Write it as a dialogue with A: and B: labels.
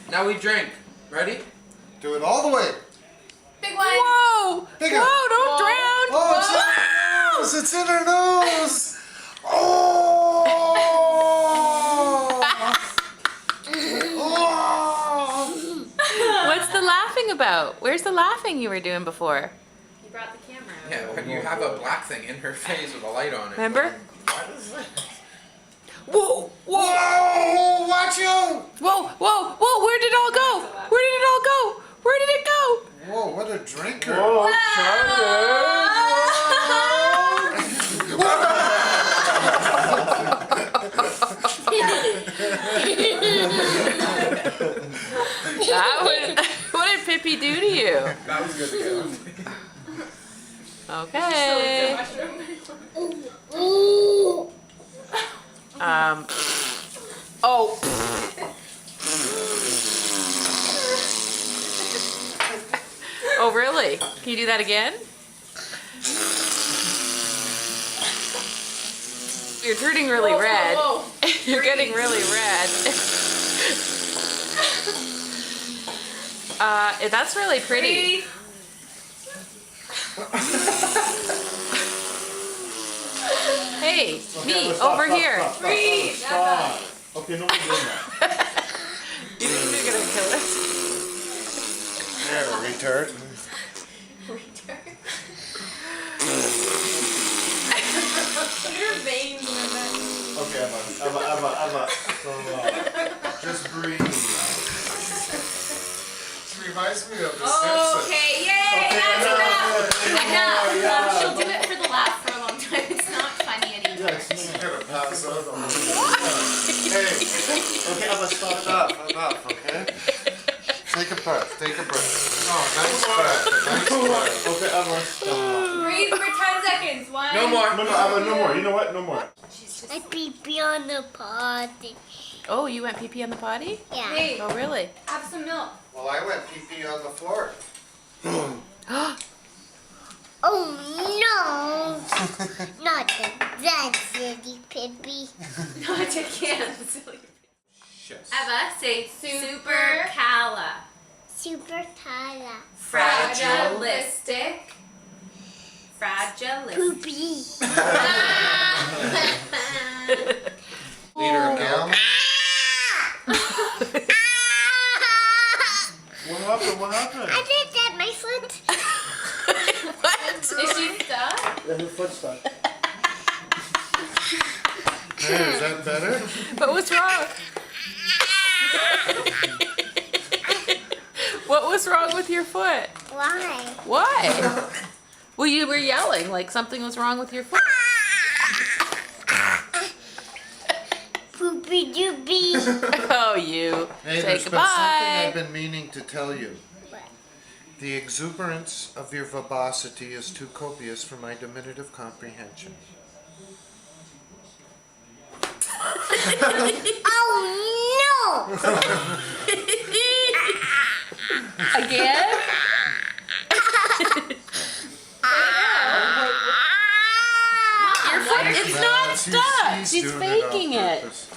A: Now we drink. Ready?
B: Do it all the way.
C: Big one.
D: Whoa!
B: Bigger.
D: Whoa, don't drown!
B: Oh, it's in her nose! It's in her nose! Oh! Oh!
D: What's the laughing about? Where's the laughing you were doing before?
C: You brought the camera.
A: Yeah, when you have a black thing in her face with a light on it.
D: Remember?
A: What is that?
D: Whoa! Whoa!
B: Whoa! Watch out!
D: Whoa! Whoa! Whoa! Where did it all go? Where did it all go? Where did it go?
B: Whoa, what a drinker!
A: Whoa,
D: What did Pippi do to you?
A: That was good to go.
D: Okay. Oh. Oh, really? Can you do that again? You're turning really red.
C: Whoa.
D: You're getting really red. That's really pretty. Hey, me, over here.
C: Breathe.
B: Stop. Okay, no more doing that.
D: You think you're gonna kill us?
B: There, retard.
C: Your veins are back.
B: Okay, Emma. So, just breathe. This reminds me of the Simpsons.
C: Okay, yay!
B: Okay,
C: That's enough.
B: yeah.
C: She'll do it for the laugh for a long time. It's not funny anymore.
B: Yeah, she's gonna pass out on me. Hey, okay, Emma, stop. Enough, okay? Take a breath. Oh, nice breath. Okay, Emma, stop.
C: Breathe for 10 seconds. 1.
A: No more.
B: No, Emma, no more. You know what? No more.
E: I pee on the potty.
D: Oh, you went pee-pee on the potty?
E: Yeah.
C: Hey,
D: Oh, really?
C: have some milk.
B: Well, I went pee-pee on the floor.
E: Oh no! Not that silly Pippi.
C: Not to cancel.
A: Shit.
C: Eva, say super cala.
E: Super Tala.
C: Fragilistic.
E: Poopy.
A: Leader of now.
B: What happened?
E: I did that, my foot.
D: What?
C: Is she stuck?
B: Yeah, her foot stuck. Hey, is that better?
D: But what's wrong? What was wrong with your foot?
E: Why?
D: Why? Well, you were yelling like something was wrong with your foot.
E: Poopy doopy.
D: Oh, you.
B: Hey,
D: Say
B: there's been something I've
D: goodbye.
B: been meaning to tell you.
E: What?
B: The exuberance of your verbosity is too copious for my diminutive comprehension.
E: Oh no!
D: Again? Your foot, it's not stuck. She's
B: doing it on
D: faking it.
B: purpose.